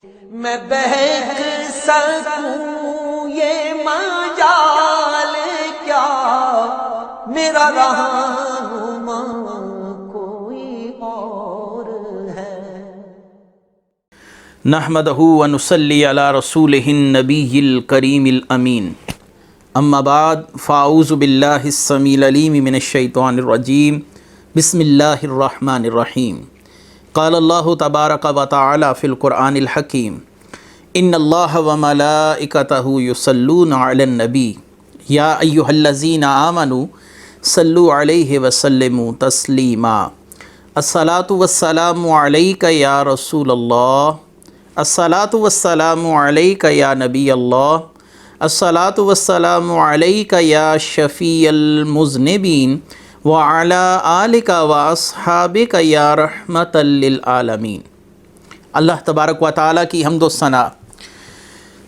میں بہک سکوں یہ مجال کیا، میرا رہنما کوئی اور ہے۔ نحمدہ ونصلی علی رسولہ النبی الکریم الامین، اما بعد فاعوذ باللہ السمیع العلیم من الشیطان الرجیم، بسم اللہ الرحمن الرحیم۔ قال اللہ تبارک و تعالی فی القرآن الحکیم، ان اللہ وملائکتہ یصلون علی النبی یا ایہا الذین آمنوا صلوا علیہ وسلموا تسلیما۔ الصلاۃ والسلام علیک یا رسول اللہ، الصلاۃ والسلام علیک یا نبی اللہ، الصلاۃ والسلام علیک یا شفیع المذنبین وعلی آلک واصحابک یا رحمۃ للعالمین۔ اللہ تبارک و تعالیٰ کی حمد و ثنا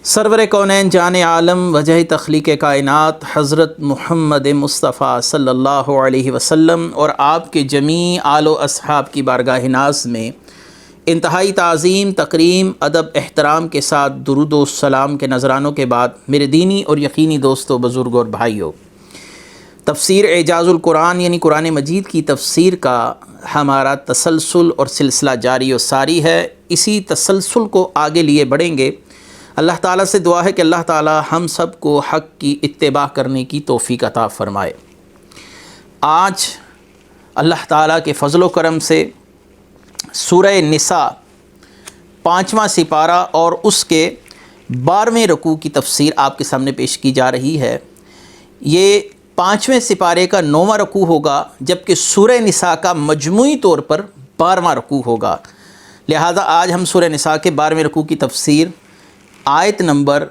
سرور کونین جان عالم وجہ تخلیق کائنات حضرت محمد مصطفیٰ صلی اللہ علیہ وسلم اور آپ کے جمیع آل و اصحاب کی بارگاہ ناز میں انتہائی تعظیم، تکریم، ادب، احترام کے ساتھ درود و سلام کے نذرانوں کے بعد میرے دینی اور یقینی دوستو، بزرگوں اور بھائیوں، تفسیر اعجاز القرآن یعنی قرآن مجید کی تفسیر کا ہمارا تسلسل اور سلسلہ جاری و ساری ہے۔ اسی تسلسل کو آگے لیے بڑھیں گے۔ اللہ تعالیٰ سے دعا ہے کہ اللہ تعالیٰ ہم سب کو حق کی اتباع کرنے کی توفیق عطا فرمائے۔ آج اللہ تعالیٰ کے فضل و کرم سے سورہ نساء 5واں سپارہ اور اس کے 12ویں رکوع کی تفسیر آپ کے سامنے پیش کی جا رہی ہے۔ یہ 5ویں سپارے کا 9واں رکوع ہوگا، جبکہ سورہ نساء کا مجموعی طور پر 12واں رکوع ہوگا۔ لہذا آج ہم سورہ نساء کے 12ویں رکوع کی تفسیر آیت نمبر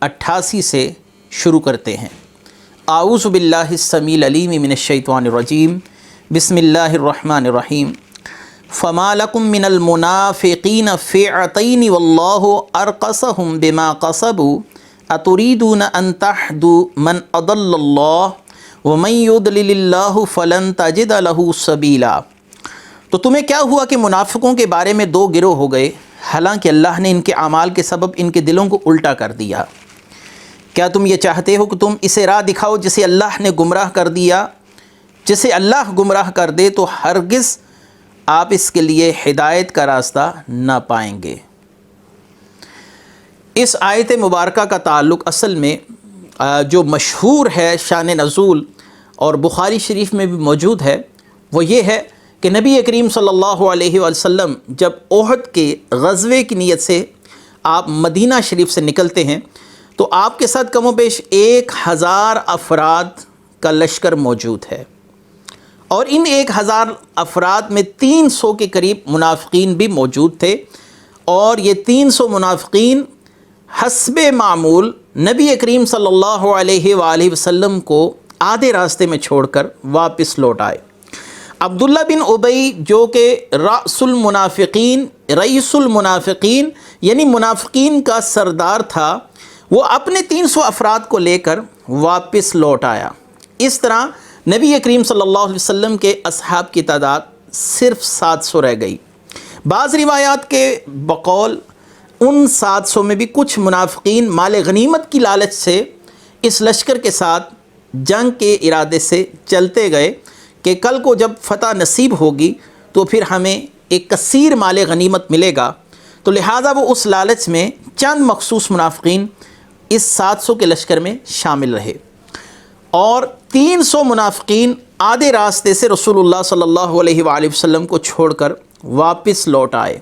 88 سے شروع کرتے ہیں۔ اعوذ باللہ السمیع العلیم من الشیطان الرجیم، بسم اللہ الرحمن الرحیم۔ فما لکم من المنافقین فئتین واللہ ارقصہم بما قصبوا اتریدون ان تہدوا من اضل اللہ ومن یضلل اللہ فلن تجد لہ سبیلا۔ تو تمہیں کیا ہوا کہ منافقوں کے بارے میں دو گروہ ہو گئے، حالانکہ اللہ نے ان کے اعمال کے سبب ان کے دلوں کو الٹا کر دیا۔ کیا تم یہ چاہتے ہو کہ تم اسے راہ دکھاؤ جسے اللہ نے گمراہ کر دیا؟ جسے اللہ گمراہ کر دے تو ہرگز آپ اس کے لیے ہدایت کا راستہ نہ پائیں گے۔ اس آیت مبارکہ کا تعلق اصل میں جو مشہور ہے شان نزول اور بخاری شریف میں بھی موجود ہے، وہ یہ ہے کہ نبی کریم صلی اللہ علیہ وسلم جب احد کے غزوے کی نیت سے آپ مدینہ شریف سے نکلتے ہیں تو آپ کے ساتھ کم و بیش 1000 افراد کا لشکر موجود ہے، اور ان 1000 افراد میں 300 کے قریب منافقین بھی موجود تھے، اور یہ 300 منافقین حسب معمول نبی کریم صلی اللہ علیہ وآلہ وسلم کو آدھے راستے میں چھوڑ کر واپس لوٹ آئے۔ عبداللہ بن ابی جو کہ رئیس المنافقین یعنی منافقین کا سردار تھا، وہ اپنے 300 افراد کو لے کر واپس لوٹ آیا۔ اس طرح نبی کریم صلی اللہ علیہ وسلم کے اصحاب کی تعداد صرف 700 رہ گئی۔ بعض روایات کے بقول ان 700 میں بھی کچھ منافقین مال غنیمت کی لالچ سے اس لشکر کے ساتھ جنگ کے ارادے سے چلتے گئے کہ کل کو جب فتح نصیب ہوگی تو پھر ہمیں ایک کثیر مال غنیمت ملے گا، تو لہٰذا وہ اس لالچ میں چند مخصوص منافقین اس 700 کے لشکر میں شامل رہے، اور 300 منافقین آدھے راستے سے رسول اللہ صلی اللہ علیہ وآلہ وسلم کو چھوڑ کر واپس لوٹ آئے۔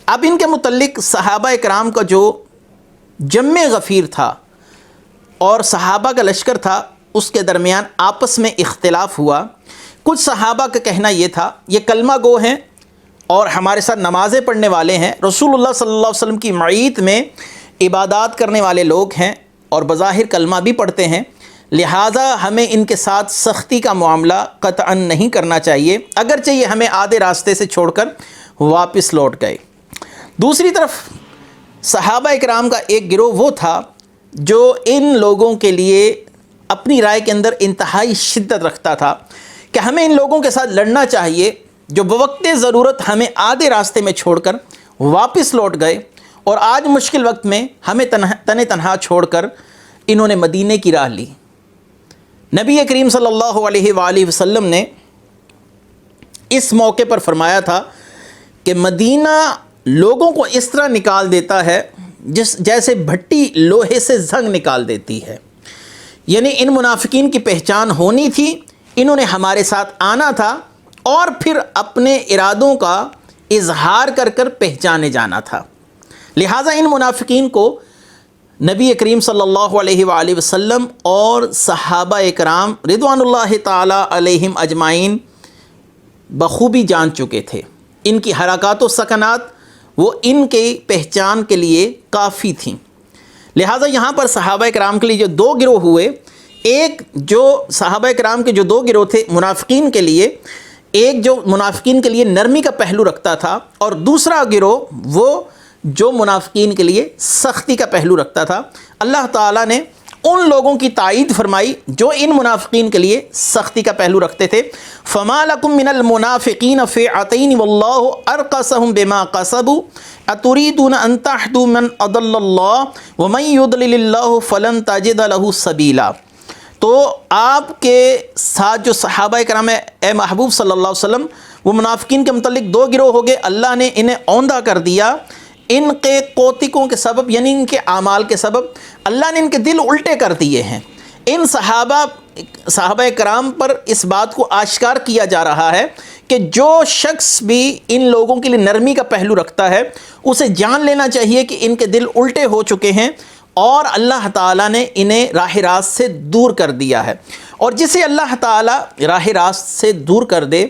اب ان کے متعلق صحابہ کرام کا جو جمع غفیر تھا اور صحابہ کا لشکر تھا، اس کے درمیان آپس میں اختلاف ہوا۔ کچھ صحابہ کا کہنا یہ تھا، یہ کلمہ گو ہیں اور ہمارے ساتھ نمازیں پڑھنے والے ہیں، رسول اللہ صلی اللہ علیہ وسلم کی معیت میں عبادات کرنے والے لوگ ہیں اور بظاہر کلمہ بھی پڑھتے ہیں، لہٰذا ہمیں ان کے ساتھ سختی کا معاملہ قطعاً نہیں کرنا چاہیے، اگرچہ یہ ہمیں آدھے راستے سے چھوڑ کر واپس لوٹ گئے۔ دوسری طرف صحابہ اکرام کا ایک گروہ وہ تھا جو ان لوگوں کے لیے اپنی رائے کے اندر انتہائی شدت رکھتا تھا کہ ہمیں ان لوگوں کے ساتھ لڑنا چاہیے جو بوقت ضرورت ہمیں آدھے راستے میں چھوڑ کر واپس لوٹ گئے، اور آج مشکل وقت میں ہمیں تن تنہا چھوڑ کر انہوں نے مدینے کی راہ لی۔ نبی کریم صلی اللہ علیہ وآلہ وسلم نے اس موقع پر فرمایا تھا کہ مدینہ لوگوں کو اس طرح نکال دیتا ہے جیسے بھٹی لوہے سے زنگ نکال دیتی ہے۔ یعنی ان منافقین کی پہچان ہونی تھی، انہوں نے ہمارے ساتھ آنا تھا اور پھر اپنے ارادوں کا اظہار کر کر پہچانے جانا تھا۔ لہٰذا ان منافقین کو نبی کریم صلی اللہ علیہ وآلہ وسلم اور صحابہ کرام رضوان اللہ تعالی علیہم اجمعین بخوبی جان چکے تھے۔ ان کی حرکات و سکنات وہ ان کے پہچان کے لیے کافی تھیں۔ لہٰذا یہاں پر صحابہ کرام کے لیے جو دو گروہ ہوئے، ایک جو صحابہ کرام کے جو دو گروہ تھے منافقین کے لیے، ایک جو منافقین کے لیے نرمی کا پہلو رکھتا تھا اور دوسرا گروہ وہ جو منافقین کے لیے سختی کا پہلو رکھتا تھا، اللہ تعالیٰ نے ان لوگوں کی تائید فرمائی جو ان منافقین کے لیے سختی کا پہلو رکھتے تھے۔ فَمَا لَكُم مِّنَ الْمُنَافِقِينَ فِئَتَيْنِ وَاللَّهُ أَرْكَسَهُم بِمَا كَسَبُوا أَتُرِيدُونَ أَن تَهْدُوا مَنْ أَضَلَّ اللَّهُ وَمَن يُضْلِلِ اللَّهُ فَلَن تَجِدَ لَهُ سَبِيلًا۔ تو آپ کے ساتھ جو صحابہ کرام اے محبوب صلی اللہ علیہ وسلم، وہ منافقین کے متعلق دو گروہ ہو گئے، اللہ نے انہیں اوندھا کر دیا ان کے کوتکوں کے سبب، یعنی ان کے اعمال کے سبب اللہ نے ان کے دل الٹے کر دیے ہیں۔ ان صحابہ کرام پر اس بات کو آشکار کیا جا رہا ہے کہ جو شخص بھی ان لوگوں کے لیے نرمی کا پہلو رکھتا ہے اسے جان لینا چاہیے کہ ان کے دل الٹے ہو چکے ہیں اور اللہ تعالیٰ نے انہیں راہ راست سے دور کر دیا ہے، اور جسے اللہ تعالیٰ راہ راست سے دور کر دے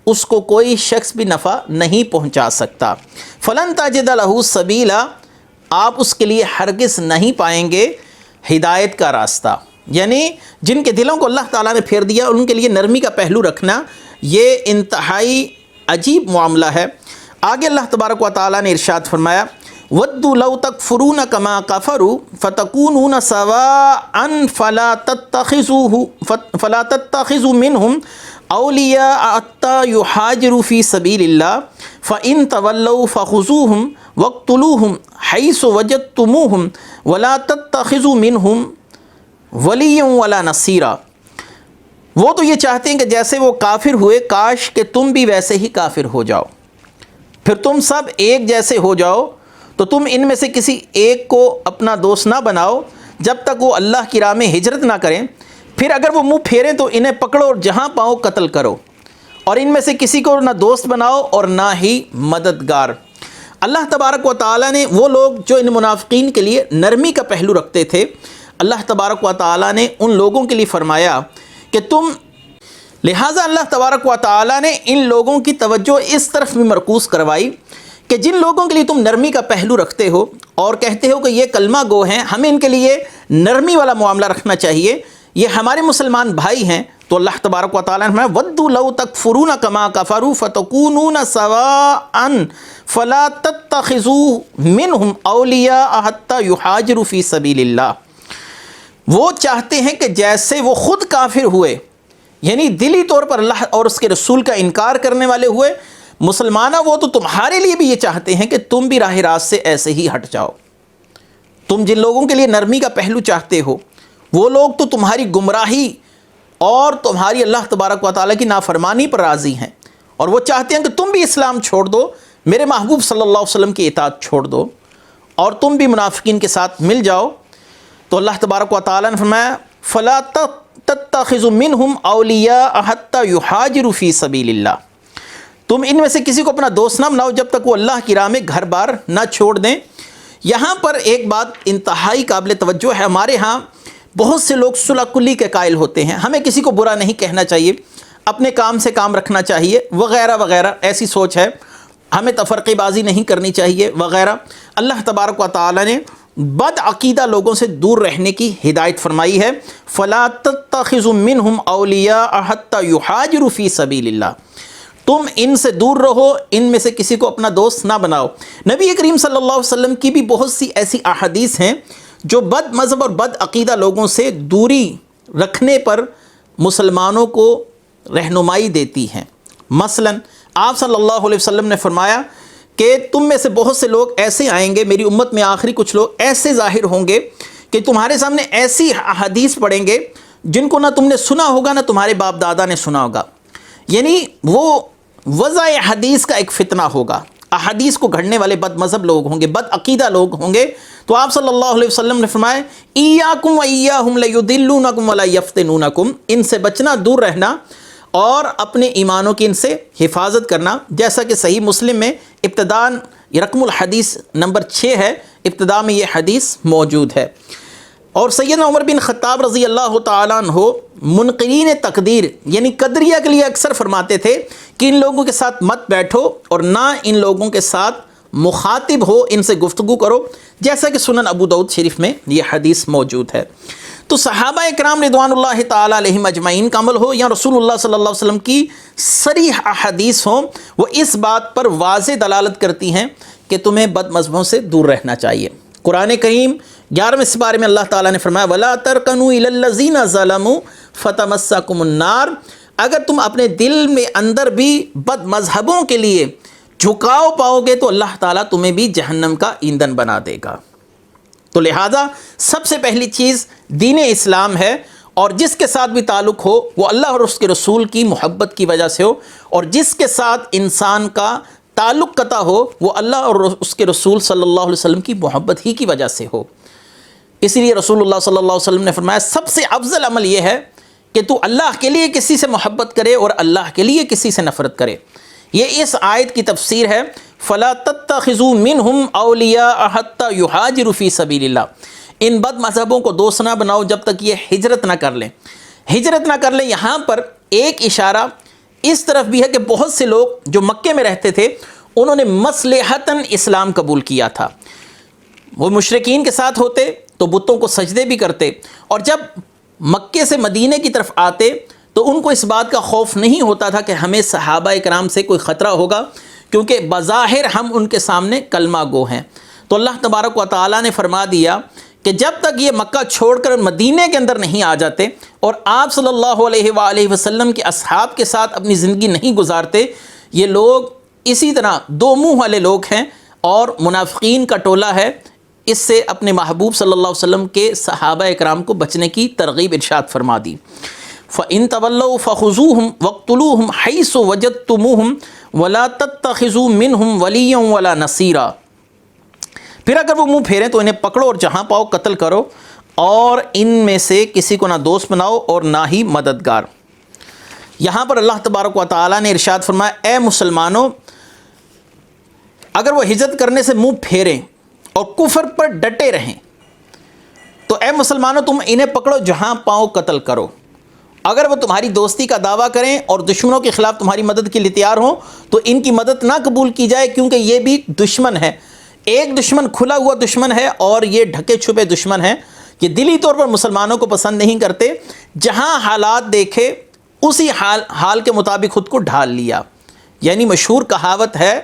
اس کو کوئی شخص بھی نفع نہیں پہنچا سکتا۔ فلن تجد لہ سبیلا، آپ اس کے لیے ہرگز نہیں پائیں گے ہدایت کا راستہ۔ یعنی جن کے دلوں کو اللہ تعالیٰ نے پھیر دیا ان کے لیے نرمی کا پہلو رکھنا یہ انتہائی عجیب معاملہ ہے۔ آگے اللہ تبارک و تعالیٰ نے ارشاد فرمایا وَدُّوا لَوْ تَكْفُرُونَ كَمَا كَفَرُوا فَتَكُونُونَ سَوَاءً فَلَا تَتَّخِذُوا مِنْهُمْ أَوْلِيَاءَ حَتَّى يُهَاجِرُوا فِي سَبِيلِ اللَّهِ فَإِن تَوَلَّوْا فَخُذُوهُمْ وَاقْتُلُوهُمْ حَيْثُ وَجَدتُّمُوهُمْ وَلَا تَتَّخِذُوا مِنْهُمْ وَلِيًّا وَلَا نَصِيرًا۔ وہ تو یہ چاہتے ہیں کہ جیسے وہ کافر ہوئے کاش کہ تم بھی ویسے ہی کافر ہو جاؤ، پھر تم سب ایک جیسے ہو جاؤ، تو تم ان میں سے کسی ایک کو اپنا دوست نہ بناؤ جب تک وہ اللہ کی راہ میں ہجرت نہ کریں، پھر اگر وہ منہ پھیریں تو انہیں پکڑو اور جہاں پاؤ قتل کرو، اور ان میں سے کسی کو نہ دوست بناؤ اور نہ ہی مددگار۔ اللہ تبارک و تعالیٰ نے وہ لوگ جو ان منافقین کے لیے نرمی کا پہلو رکھتے تھے، اللہ تبارک و تعالیٰ نے ان لوگوں کے لیے فرمایا کہ لہٰذا اللہ تبارک و تعالیٰ نے ان لوگوں کی توجہ اس طرف بھی مرکوز کروائی کہ جن لوگوں کے لیے تم نرمی کا پہلو رکھتے ہو اور کہتے ہو کہ یہ کلمہ گو ہیں، ہمیں ان کے لیے نرمی والا معاملہ رکھنا چاہیے، یہ ہمارے مسلمان بھائی ہیں، تو اللہ تبارک و تعالیٰ نے فرمایا وَدُّوا لَوْ تَكْفُرُونَ كَمَا كَفَرُوا فَتَكُونُونَ سَوَاءً فَلَا تَتَّخِذُوا مِنْهُمْ أَوْلِيَاءَ حَتَّى يُهَاجِرُوا فِي سَبِيلِ اللَّهِ۔ وہ چاہتے ہیں کہ جیسے وہ خود کافر ہوئے، یعنی دلی طور پر اللہ اور اس کے رسول کا انکار کرنے والے ہوئے، مسلمانہ وہ تو تمہارے لیے بھی یہ چاہتے ہیں کہ تم بھی راہ راست سے ایسے ہی ہٹ جاؤ۔ تم جن لوگوں کے لیے نرمی کا پہلو چاہتے ہو وہ لوگ تو تمہاری گمراہی اور تمہاری اللہ تبارک و تعالیٰ کی نافرمانی پر راضی ہیں، اور وہ چاہتے ہیں کہ تم بھی اسلام چھوڑ دو، میرے محبوب صلی اللہ علیہ وسلم کی اطاعت چھوڑ دو اور تم بھی منافقین کے ساتھ مل جاؤ۔ تو اللہ تبارک و تعالیٰ نے فرمایا فَلَا تَتَّخِذُوا مِنْهُمْ أَوْلِيَاءَ حَتَّى يُهَاجِرُوا فِي سَبِيلِ اللَّهِ۔ تم ان میں سے کسی کو اپنا دوست نہ بناؤ جب تک وہ اللہ کی راہ میں گھر بار نہ چھوڑ دیں۔ یہاں پر ایک بات انتہائی قابل توجہ ہے، ہمارے ہاں بہت سے لوگ صلح کلی کے قائل ہوتے ہیں، ہمیں کسی کو برا نہیں کہنا چاہیے، اپنے کام سے کام رکھنا چاہیے وغیرہ وغیرہ، ایسی سوچ ہے، ہمیں تفرقے بازی نہیں کرنی چاہیے وغیرہ۔ اللہ تبارک و تعالیٰ نے بد عقیدہ لوگوں سے دور رہنے کی ہدایت فرمائی ہے فَلَا تَتَّخِذُوا مِنْهُمْ أَوْلِيَاءَ حَتَّى يُهَاجِرُوا فِي سَبِيلِ اللَّهِ۔ تم ان سے دور رہو، ان میں سے کسی کو اپنا دوست نہ بناؤ۔ نبی کریم صلی اللہ علیہ وسلم کی بھی بہت سی ایسی احادیث ہیں جو بد مذہب اور بد عقیدہ لوگوں سے دوری رکھنے پر مسلمانوں کو رہنمائی دیتی ہیں۔ مثلا آپ صلی اللہ علیہ وسلم نے فرمایا کہ تم میں سے بہت سے لوگ ایسے آئیں گے، میری امت میں آخری کچھ لوگ ایسے ظاہر ہوں گے کہ تمہارے سامنے ایسی احادیث پڑھیں گے جن کو نہ تم نے سنا ہوگا نہ تمہارے باپ دادا نے سنا ہوگا. یعنی وہ وضع حدیث کا ایک فتنہ ہوگا. احادیث کو گھڑنے والے بد مذہب لوگ ہوں گے، بد عقیدہ لوگ ہوں گے. تو آپ صلی اللہ علیہ وسلم نے فرمایا ایاکم و ایاہم لیضلونکم ولا یفتنونکم، ان سے بچنا، دور رہنا اور اپنے ایمانوں کی ان سے حفاظت کرنا. جیسا کہ صحیح مسلم میں ابتداءً رقم الحدیث نمبر 6 ہے، ابتدا میں یہ حدیث موجود ہے. اور سیدنا عمر بن خطاب رضی اللہ تعالیٰ عنہ منکرین تقدیر یعنی قدریہ کے لیے اکثر فرماتے تھے کہ ان لوگوں کے ساتھ مت بیٹھو اور نہ ان لوگوں کے ساتھ مخاطب ہو، ان سے گفتگو کرو، جیسا کہ سنن ابو داؤد شریف میں یہ حدیث موجود ہے. تو صحابہ اکرام رضوان اللہ تعالیٰ علیہم اجمعین کا عمل ہو یا رسول اللہ صلی اللہ علیہ وسلم کی صریح احادیث ہوں، وہ اس بات پر واضح دلالت کرتی ہیں کہ تمہیں بد مذہبوں سے دور رہنا چاہیے. قرآن کریم 11ویں سپارے میں اللہ تعالیٰ نے فرمایا وَلَا تَرْكَنُوا إِلَى الَّذِينَ ظَلَمُوا فَتَمَسَّكُمُ النَّارُ، اگر تم اپنے دل میں اندر بھی بد مذہبوں کے لیے جھکاؤ پاؤ گے تو اللہ تعالیٰ تمہیں بھی جہنم کا ایندھن بنا دے گا. تو لہٰذا سب سے پہلی چیز دین اسلام ہے، اور جس کے ساتھ بھی تعلق ہو وہ اللہ اور اس کے رسول کی محبت کی وجہ سے ہو، اور جس کے ساتھ انسان کا تعلق قطع ہو وہ اللہ اور اس کے رسول صلی اللہ علیہ وسلم کی محبت ہی کی وجہ سے ہو. اس لیے رسول اللہ صلی اللہ علیہ وسلم نے فرمایا سب سے افضل عمل یہ ہے کہ تو اللہ کے لیے کسی سے محبت کرے اور اللہ کے لیے کسی سے نفرت کرے. یہ اس آیت کی تفسیر ہے فَلَا تَتَّخِذُوا مِنْهُمْ أَوْلِيَاءَ حَتَّى يُهَاجِرُوا فِي سَبِيلِ اللَّهِ، ان بد مذہبوں کو دوست نہ بناؤ جب تک یہ ہجرت نہ کر لیں. ہجرت نہ کر لیں، یہاں پر ایک اشارہ اس طرف بھی ہے کہ بہت سے لوگ جو مکے میں رہتے تھے انہوں نے مصلحتاً اسلام قبول کیا تھا. وہ مشرکین کے ساتھ ہوتے تو بتوں کو سجدے بھی کرتے، اور جب مکے سے مدینے کی طرف آتے تو ان کو اس بات کا خوف نہیں ہوتا تھا کہ ہمیں صحابہ اکرام سے کوئی خطرہ ہوگا، کیونکہ بظاہر ہم ان کے سامنے کلمہ گو ہیں. تو اللہ تبارک و تعالیٰ نے فرما دیا کہ جب تک یہ مکہ چھوڑ کر مدینے کے اندر نہیں آ جاتے اور آپ صلی اللہ علیہ وآلہ وسلم کے اصحاب کے ساتھ اپنی زندگی نہیں گزارتے، یہ لوگ اسی طرح دو منہ والے لوگ ہیں اور منافقین کا ٹولہ ہے. اس سے اپنے محبوب صلی اللہ علیہ وسلم کے صحابہ اکرام کو بچنے کی ترغیب ارشاد فرما دی. فَإِن تَوَلَّوْا فَخُذُوهُمْ وَاقْتُلُوهُمْ حَيْثُ وَجَدتُّمُوهُمْ وَلَا تَتَّخِذُوا مِنْهُمْ وَلِيًّا وَلَا نَصِيرًا، پھر اگر وہ منہ پھیریں تو انہیں پکڑو اور جہاں پاؤ قتل کرو، اور ان میں سے کسی کو نہ دوست بناؤ اور نہ ہی مددگار. یہاں پر اللہ تبارک و تعالیٰ نے ارشاد فرمایا اے مسلمانوں، اگر وہ ہجرت کرنے سے منہ پھیریں اور کفر پر ڈٹے رہیں تو اے مسلمانوں تم انہیں پکڑو، جہاں پاؤ قتل کرو. اگر وہ تمہاری دوستی کا دعویٰ کریں اور دشمنوں کے خلاف تمہاری مدد کے لیے تیار ہوں تو ان کی مدد نہ قبول کی جائے، کیونکہ یہ بھی دشمن ہے. ایک دشمن کھلا ہوا دشمن ہے اور یہ ڈھکے چھپے دشمن ہیں. یہ دلی طور پر مسلمانوں کو پسند نہیں کرتے، جہاں حالات دیکھے اسی حال کے مطابق خود کو ڈھال لیا. یعنی مشہور کہاوت ہے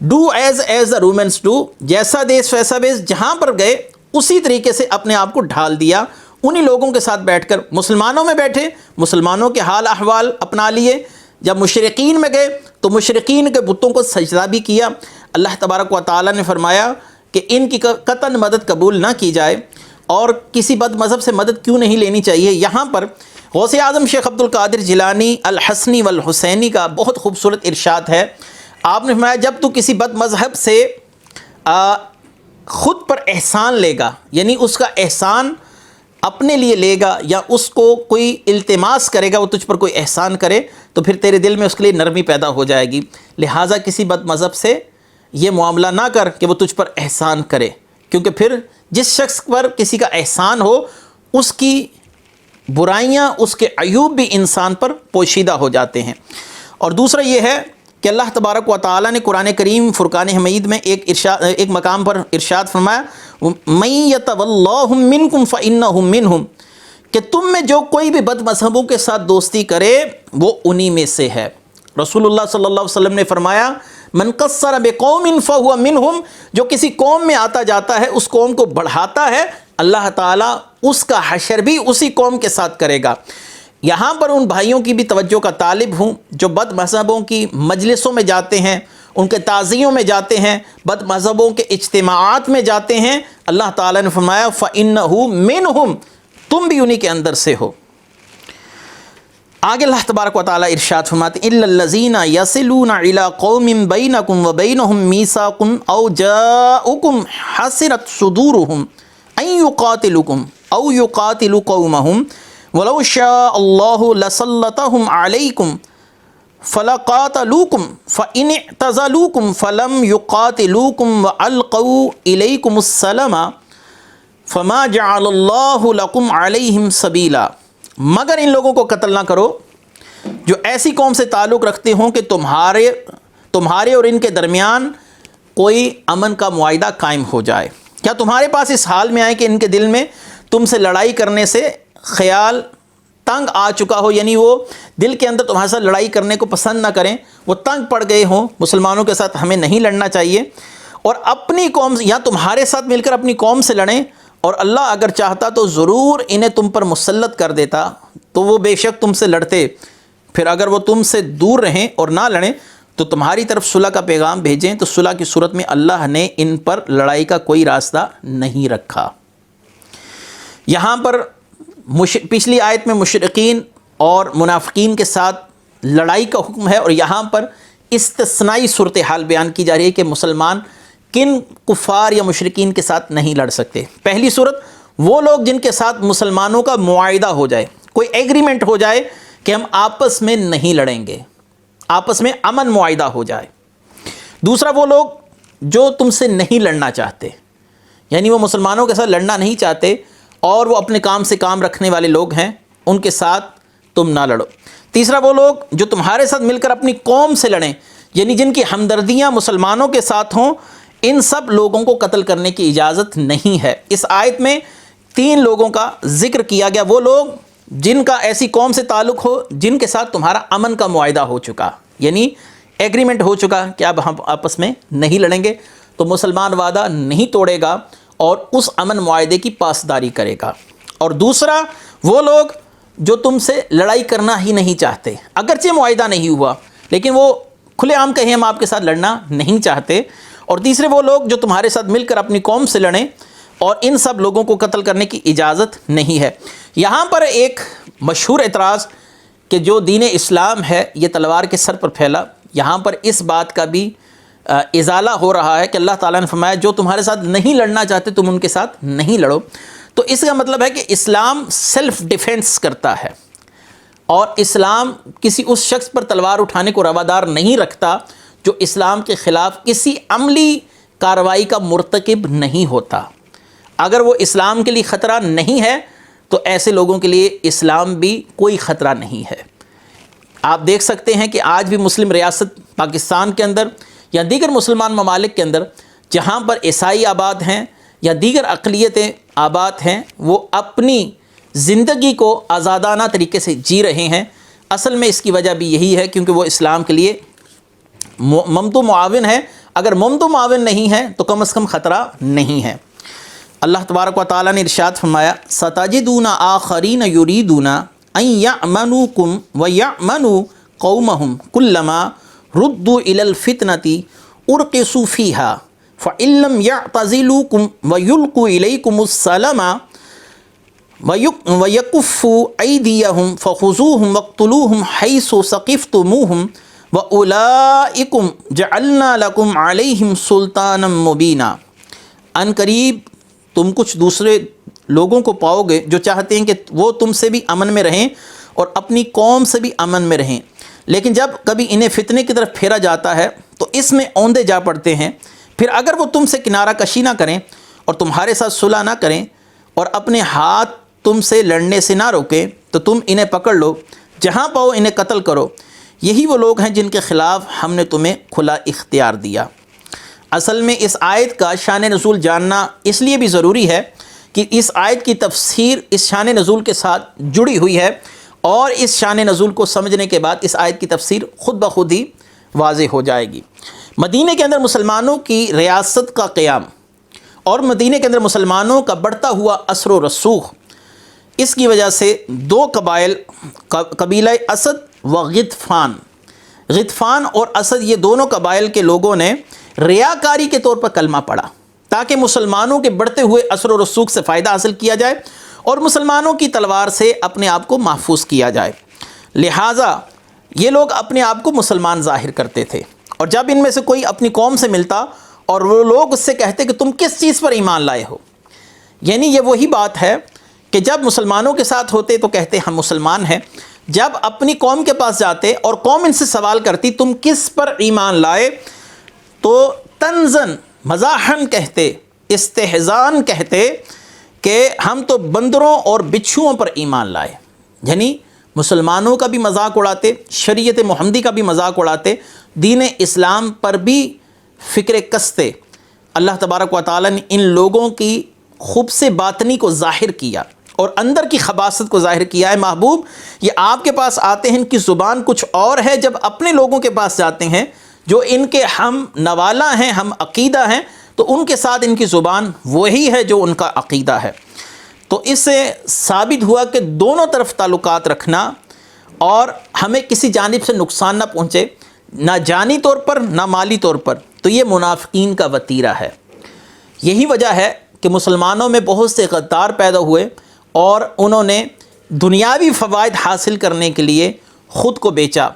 do as the Romans do, جیسا دیش ویسا بیس، جہاں پر گئے اسی طریقے سے اپنے آپ کو ڈھال دیا. انہی لوگوں کے ساتھ بیٹھ کر مسلمانوں میں بیٹھے، مسلمانوں کے حال احوال اپنا لیے. جب مشرقین میں گئے تو مشرقین کے بتوں کو سجدہ بھی کیا. اللہ تبارک و تعالیٰ نے فرمایا کہ ان کی قطعاً مدد قبول نہ کی جائے، اور کسی بد مذہب سے مدد کیوں نہیں لینی چاہیے. یہاں پر غوث اعظم شیخ عبد القادر جیلانی الحسنی والحسینی کا بہت خوبصورت ارشاد ہے. آپ نے فرمایا جب تو کسی بد مذہب سے خود پر احسان لے گا، یعنی اس کا احسان اپنے لیے لے گا یا اس کو کوئی التماس کرے گا وہ تجھ پر کوئی احسان کرے، تو پھر تیرے دل میں اس کے لیے نرمی پیدا ہو جائے گی. لہٰذا کسی بد مذہب سے یہ معاملہ نہ کر کہ وہ تجھ پر احسان کرے، کیونکہ پھر جس شخص پر کسی کا احسان ہو اس کی برائیاں، اس کے عیوب بھی انسان پر پوشیدہ ہو جاتے ہیں. اور دوسرا یہ ہے کہ اللہ تبارک و تعالیٰ نے قرآن کریم فرقان حمید میں ایک مقام پر ارشاد فرمایا مَن يَتَوَلَّهُم مِّنكُمْ فَإِنَّهُ مِنْهُمْ، کہ تم میں جو کوئی بھی بد مذہبوں کے ساتھ دوستی کرے وہ انہی میں سے ہے. رسول اللہ صلی اللہ علیہ وسلم نے فرمایا من قصر بقوم فهو منهم، جو کسی قوم میں آتا جاتا ہے اس قوم کو بڑھاتا ہے، اللہ تعالیٰ اس کا حشر بھی اسی قوم کے ساتھ کرے گا. یہاں پر ان بھائیوں کی بھی توجہ کا طالب ہوں جو بد مذہبوں کی مجلسوں میں جاتے ہیں ان کے تعزیوں میں جاتے ہیں، بد مذہبوں کے اجتماعات میں جاتے ہیں، اللہ تعالیٰ نے فرمایا فَإِنَّهُ مِنْهُمْ، تم بھی انہی کے اندر سے ہو۔ آگے اللہ تبارک و تعالیٰ ارشاد فرماتے ہیں إِلَّا الَّذِينَ يَصِلُونَ إِلَىٰ قَوْمٍ بَيْنَكُمْ وَبَيْنَهُمْ مِيثَاقٌ أَوْ جَاءُكُمْ حَسِرَتْ صُدُورُهُمْ أَن يُقَاتِلُوكُمْ أَوْ يُقَاتِلُوا قَوْمَهُمْ وَلَوْ شَاءَ اللَّهُ لَسَلَّطَهُمْ عَلَيْكُمْ فَلَقَاتَلُوكُمْ فَإِنِ اعْتَزَلُوكُمْ فَلَمْ يُقَاتِلُوكُمْ وَأَلْقَوْا إِلَيْكُمُ السَّلَامَ فَمَا جَعَلَ اللَّهُ لَكُمْ عَلَيْهِمْ سَبِيلًا، مگر ان لوگوں کو قتل نہ کرو جو ایسی قوم سے تعلق رکھتے ہوں کہ تمہارے اور ان کے درمیان کوئی امن کا معاہدہ قائم ہو جائے۔ کیا تمہارے پاس اس حال میں آئے کہ ان کے دل میں تم سے لڑائی کرنے سے خیال تنگ آ چکا ہو، یعنی وہ دل کے اندر تمہارے ساتھ لڑائی کرنے کو پسند نہ کریں، وہ تنگ پڑ گئے ہوں مسلمانوں کے ساتھ ہمیں نہیں لڑنا چاہیے، اور اپنی قوم یا تمہارے ساتھ مل کر اپنی قوم سے لڑیں، اور اللہ اگر چاہتا تو ضرور انہیں تم پر مسلط کر دیتا، تو وہ بے شک تم سے لڑتے، پھر اگر وہ تم سے دور رہیں اور نہ لڑیں تو تمہاری طرف صلح کا پیغام بھیجیں، تو صلح کی صورت میں اللہ نے ان پر لڑائی کا کوئی راستہ نہیں رکھا۔ یہاں پر پچھلی آیت میں مشرکین اور منافقین کے ساتھ لڑائی کا حکم ہے، اور یہاں پر استثنائی صورتحال بیان کی جا رہی ہے کہ مسلمان کن کفار یا مشرکین کے ساتھ نہیں لڑ سکتے۔ پہلی صورت وہ لوگ جن کے ساتھ مسلمانوں کا معاہدہ ہو جائے، کوئی ایگریمنٹ ہو جائے کہ ہم آپس میں نہیں لڑیں گے، آپس میں امن معاہدہ ہو جائے۔ دوسرا وہ لوگ جو تم سے نہیں لڑنا چاہتے، یعنی وہ مسلمانوں کے ساتھ لڑنا نہیں چاہتے اور وہ اپنے کام سے کام رکھنے والے لوگ ہیں، ان کے ساتھ تم نہ لڑو۔ تیسرا وہ لوگ جو تمہارے ساتھ مل کر اپنی قوم سے لڑیں، یعنی جن کی ہمدردیاں مسلمانوں کے ساتھ ہوں، ان سب لوگوں کو قتل کرنے کی اجازت نہیں ہے۔ اس آیت میں 3 لوگوں کا ذکر کیا گیا، وہ لوگ جن کا ایسی قوم سے تعلق ہو جن کے ساتھ تمہارا امن کا معاہدہ ہو چکا، یعنی ایگریمنٹ ہو چکا کہ اب ہم آپس میں نہیں لڑیں گے، تو مسلمان وعدہ نہیں توڑے گا اور اس امن معاہدے کی پاسداری کرے گا۔ اور دوسرا وہ لوگ جو تم سے لڑائی کرنا ہی نہیں چاہتے، اگرچہ معاہدہ نہیں ہوا لیکن وہ کھلے عام کہیں ہم آپ کے ساتھ لڑنا نہیں چاہتے۔ اور تیسرے وہ لوگ جو تمہارے ساتھ مل کر اپنی قوم سے لڑیں، اور ان سب لوگوں کو قتل کرنے کی اجازت نہیں ہے۔ یہاں پر ایک مشہور اعتراض کہ جو دین اسلام ہے یہ تلوار کے سر پر پھیلا، یہاں پر اس بات کا بھی ازالہ ہو رہا ہے کہ اللہ تعالیٰ نے فرمایا جو تمہارے ساتھ نہیں لڑنا چاہتے تم ان کے ساتھ نہیں لڑو، تو اس کا مطلب ہے کہ اسلام سیلف ڈیفینس کرتا ہے، اور اسلام کسی اس شخص پر تلوار اٹھانے کو روادار نہیں رکھتا جو اسلام کے خلاف کسی عملی کارروائی کا مرتکب نہیں ہوتا۔ اگر وہ اسلام کے لیے خطرہ نہیں ہے تو ایسے لوگوں کے لیے اسلام بھی کوئی خطرہ نہیں ہے۔ آپ دیکھ سکتے ہیں کہ آج بھی مسلم ریاست پاکستان کے اندر یا دیگر مسلمان ممالک کے اندر جہاں پر عیسائی آباد ہیں یا دیگر اقلیتیں آباد ہیں، وہ اپنی زندگی کو آزادانہ طریقے سے جی رہے ہیں۔ اصل میں اس کی وجہ بھی یہی ہے کیونکہ وہ اسلام کے لیے ممتو معاون ہے، اگر ممتو معاون نہیں ہے تو کم از کم خطرہ نہیں ہے۔ اللہ تبارک و تعالیٰ نے ارشاد فرمایا سَتَجِدُونَ آخَرِينَ يُرِيدُونَ أَن يَأْمَنُوكُمْ وَيَأْمَنُوا قَوْمَهُمْ كُلَّمَا رُدُّوا إِلَى الْفِتْنَةِ أُرْكِسُوا فِيهَا فَإِن لَّمْ يَعْتَزِلُوكُمْ وَيُلْقُوا إِلَيْكُمُ السَّلَامَ وَيَكُفُّوا أَيْدِيَهُمْ فَخُذُوهُمْ وَاقْتُلُوهُمْ حَيْثُ ثَقِفْتُمُوهُمْ وَأُولَٰئِكُمْ جَعَلْنَا لَكُمْ عَلَيْهِمْ سُلْطَانًا مُّبِينًا۔ ان قریب تم کچھ دوسرے لوگوں کو پاؤ گے جو چاہتے ہیں کہ وہ تم سے بھی امن میں رہیں اور اپنی قوم سے بھی امن میں رہیں، لیکن جب کبھی انہیں فتنے کی طرف پھیرا جاتا ہے تو اس میں اوندے جا پڑتے ہیں، پھر اگر وہ تم سے کنارہ کشی نہ کریں اور تمہارے ساتھ صلح نہ کریں اور اپنے ہاتھ تم سے لڑنے سے نہ روکیں تو تم انہیں پکڑ لو، جہاں پاؤ انہیں قتل کرو۔ یہی وہ لوگ ہیں جن کے خلاف ہم نے تمہیں کھلا اختیار دیا۔ اصل میں اس آیت کا شان نزول جاننا اس لیے بھی ضروری ہے کہ اس آیت کی تفسیر اس شان نزول کے ساتھ جڑی ہوئی ہے، اور اس شان نزول کو سمجھنے کے بعد اس آیت کی تفسیر خود بخود ہی واضح ہو جائے گی۔ مدینہ کے اندر مسلمانوں کی ریاست کا قیام اور مدینہ کے اندر مسلمانوں کا بڑھتا ہوا اثر و رسوخ، اس کی وجہ سے 2 قبائل قبیلہ اسد و غطفان، غطفان اور اسد یہ دونوں قبائل کے لوگوں نے ریاکاری کے طور پر کلمہ پڑھا تاکہ مسلمانوں کے بڑھتے ہوئے اثر و رسوخ سے فائدہ حاصل کیا جائے اور مسلمانوں کی تلوار سے اپنے آپ کو محفوظ کیا جائے۔ لہٰذا یہ لوگ اپنے آپ کو مسلمان ظاہر کرتے تھے، اور جب ان میں سے کوئی اپنی قوم سے ملتا اور وہ لوگ اس سے کہتے کہ تم کس چیز پر ایمان لائے ہو، یعنی یہ وہی بات ہے کہ جب مسلمانوں کے ساتھ ہوتے تو کہتے ہم مسلمان ہیں، جب اپنی قوم کے پاس جاتے اور قوم ان سے سوال کرتی تم کس پر ایمان لائے، تو تنزن مزاحن کہتے، استہزان کہتے کہ ہم تو بندروں اور بچھوؤں پر ایمان لائے، یعنی مسلمانوں کا بھی مذاق اڑاتے، شریعت محمدی کا بھی مذاق اڑاتے، دین اسلام پر بھی فکر کستے۔ اللہ تبارک و تعالیٰ نے ان لوگوں کی خبث باطنی کو ظاہر کیا اور اندر کی خباثت کو ظاہر کیا ہے۔ محبوب یہ آپ کے پاس آتے ہیں، ان کی زبان کچھ اور ہے، جب اپنے لوگوں کے پاس جاتے ہیں جو ان کے ہم نوالا ہیں، ہم عقیدہ ہیں، تو ان کے ساتھ ان کی زبان وہی ہے جو ان کا عقیدہ ہے۔ تو اس سے ثابت ہوا کہ دونوں طرف تعلقات رکھنا اور ہمیں کسی جانب سے نقصان نہ پہنچے، نہ جانی طور پر نہ مالی طور پر، تو یہ منافقین کا وتیرہ ہے۔ یہی وجہ ہے کہ مسلمانوں میں بہت سے غدار پیدا ہوئے اور انہوں نے دنیاوی فوائد حاصل کرنے کے لیے خود کو بیچا۔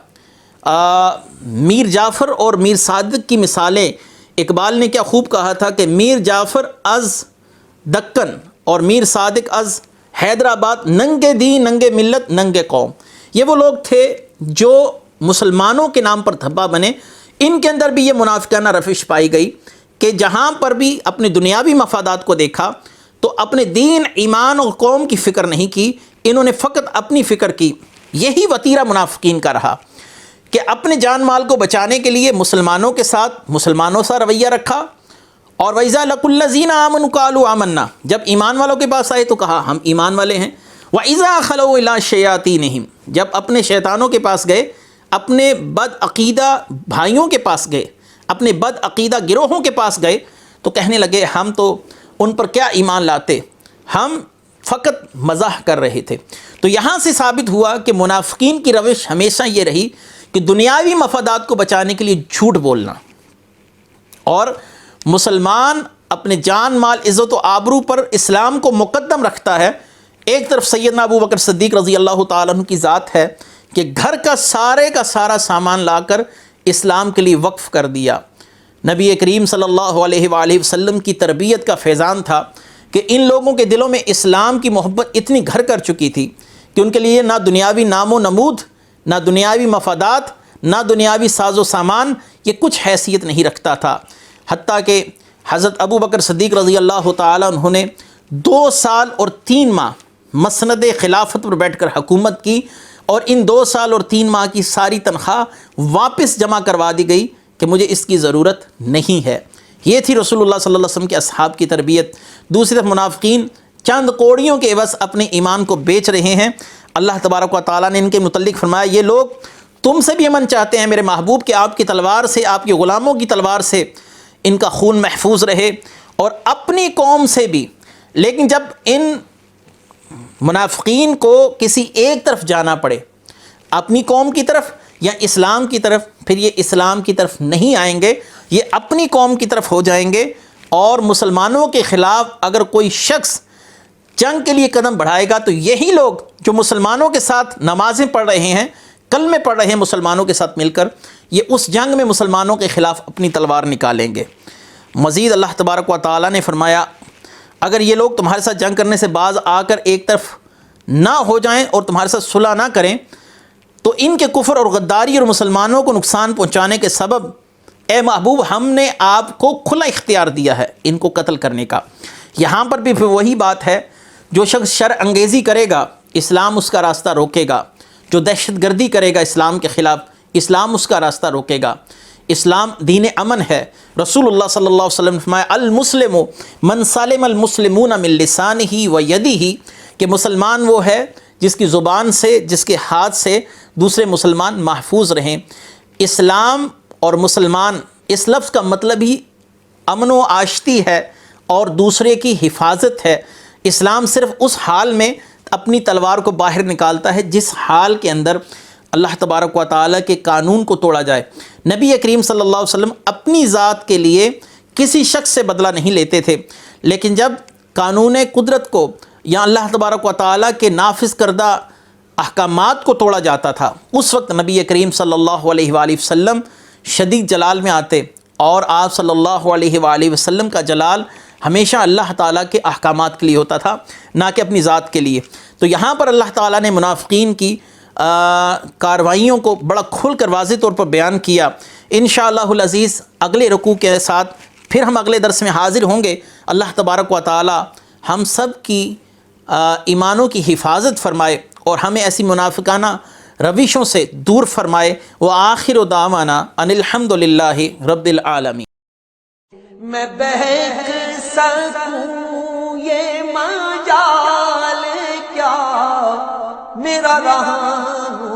میر جعفر اور میر صادق کی مثالیں اقبال نے کیا خوب کہا تھا کہ میر جعفر از دکن اور میر صادق از حیدرآباد، ننگے دین ننگے ملت ننگے قوم۔ یہ وہ لوگ تھے جو مسلمانوں کے نام پر دھبا بنے۔ ان کے اندر بھی یہ منافقانہ روش پائی گئی کہ جہاں پر بھی اپنے دنیاوی مفادات کو دیکھا تو اپنے دین، ایمان اور قوم کی فکر نہیں کی، انہوں نے فقط اپنی فکر کی۔ یہی وتیرہ منافقین کا رہا کہ اپنے جان مال کو بچانے کے لیے مسلمانوں کے ساتھ مسلمانوں سا رویہ رکھا، اور وَإِذَا لَقُوا الَّذِينَ آمَنُوا قَالُوا آمَنَّا، جب ایمان والوں کے پاس آئے تو کہا ہم ایمان والے ہیں۔ وَإِذَا خَلَوْا إِلَىٰ شَيَاطِينِهِمْ، جب اپنے شیطانوں کے پاس گئے، اپنے بد عقیدہ بھائیوں کے پاس گئے، اپنے بد عقیدہ گروہوں کے پاس گئے، تو کہنے لگے ہم تو ان پر کیا ایمان لاتے، ہم فقط مزاح کر رہے تھے۔ تو یہاں سے ثابت ہوا کہ منافقین کی روش ہمیشہ یہ رہی کہ دنیاوی مفادات کو بچانے کے لیے جھوٹ بولنا، اور مسلمان اپنے جان مال عزت و آبرو پر اسلام کو مقدم رکھتا ہے۔ ایک طرف سیدنا ابو بکر صدیق رضی اللہ تعالیٰ عنہ کی ذات ہے کہ گھر کا سارا سامان لا کر اسلام کے لیے وقف کر دیا۔ نبی کریم صلی اللہ علیہ وآلہ وسلم کی تربیت کا فیضان تھا کہ ان لوگوں کے دلوں میں اسلام کی محبت اتنی گھر کر چکی تھی کہ ان کے لیے نہ دنیاوی نام و نمود، نہ دنیاوی مفادات، نہ دنیاوی ساز و سامان، یہ کچھ حیثیت نہیں رکھتا تھا۔ حتیٰ کہ حضرت ابو بکر صدیق رضی اللہ تعالیٰ عنہ نے 2 سال اور 3 ماہ مسند خلافت پر بیٹھ کر حکومت کی، اور ان 2 سال اور 3 ماہ کی ساری تنخواہ واپس جمع کروا دی گئی کہ مجھے اس کی ضرورت نہیں ہے۔ یہ تھی رسول اللہ صلی اللہ علیہ وسلم کے اصحاب کی تربیت۔ دوسری طرف منافقین چند کوڑیوں کے عوض اپنے ایمان کو بیچ رہے ہیں۔ اللہ تبارک و تعالیٰ نے ان کے متعلق فرمایا یہ لوگ تم سے بھی امن چاہتے ہیں میرے محبوب کہ آپ کی تلوار سے، آپ کے غلاموں کی تلوار سے ان کا خون محفوظ رہے، اور اپنی قوم سے بھی۔ لیکن جب ان منافقین کو کسی ایک طرف جانا پڑے، اپنی قوم کی طرف یا اسلام کی طرف، پھر یہ اسلام کی طرف نہیں آئیں گے، یہ اپنی قوم کی طرف ہو جائیں گے، اور مسلمانوں کے خلاف اگر کوئی شخص جنگ کے لیے قدم بڑھائے گا تو یہی لوگ جو مسلمانوں کے ساتھ نمازیں پڑھ رہے ہیں، کلمے پڑھ رہے ہیں مسلمانوں کے ساتھ مل کر، یہ اس جنگ میں مسلمانوں کے خلاف اپنی تلوار نکالیں گے۔ مزید اللہ تبارک و تعالیٰ نے فرمایا اگر یہ لوگ تمہارے ساتھ جنگ کرنے سے باز آ کر ایک طرف نہ ہو جائیں اور تمہارے ساتھ صلح نہ کریں، تو ان کے کفر اور غداری اور مسلمانوں کو نقصان پہنچانے کے سبب اے محبوب ہم نے آپ کو کھلا اختیار دیا ہے ان کو قتل کرنے کا۔ یہاں پر بھی پھر وہی بات ہے، جو شخص شر انگیزی کرے گا اسلام اس کا راستہ روکے گا، جو دہشت گردی کرے گا اسلام کے خلاف اسلام اس کا راستہ روکے گا۔ اسلام دین امن ہے۔ رسول اللہ صلی اللہ علیہ وسلم نے فرمایا المسلم من سلم المسلمون من لسانہ و یدہ، کہ مسلمان وہ ہے جس کی زبان سے، جس کے ہاتھ سے دوسرے مسلمان محفوظ رہیں۔ اسلام اور مسلمان اس لفظ کا مطلب ہی امن و آشتی ہے اور دوسرے کی حفاظت ہے۔ اسلام صرف اس حال میں اپنی تلوار کو باہر نکالتا ہے جس حال کے اندر اللہ تبارک و تعالیٰ کے قانون کو توڑا جائے۔ نبی کریم صلی اللہ علیہ وسلم اپنی ذات کے لیے کسی شخص سے بدلہ نہیں لیتے تھے، لیکن جب قانون قدرت کو یا اللہ تبارک و تعالیٰ کے نافذ کردہ احکامات کو توڑا جاتا تھا، اس وقت نبی کریم صلی اللہ علیہ وآلہ وسلم شدید جلال میں آتے، اور آپ صلی اللہ علیہ وآلہ وسلم کا جلال ہمیشہ اللہ تعالیٰ کے احکامات کے لیے ہوتا تھا، نہ کہ اپنی ذات کے لیے۔ تو یہاں پر اللہ تعالیٰ نے منافقین کی کاروائیوں کو بڑا کھل کر واضح طور پر بیان کیا۔ انشاءاللہ العزیز اگلے رکوع کے ساتھ پھر ہم اگلے درس میں حاضر ہوں گے۔ اللہ تبارک و تعالیٰ ہم سب کی ایمانوں کی حفاظت فرمائے اور ہمیں ایسی منافقانہ روشوں سے دور فرمائے۔ وآخر دعوانا ان الحمد للہ رب العالمین۔ میں بہک سکوں یہ مجال کیا میرا رہنما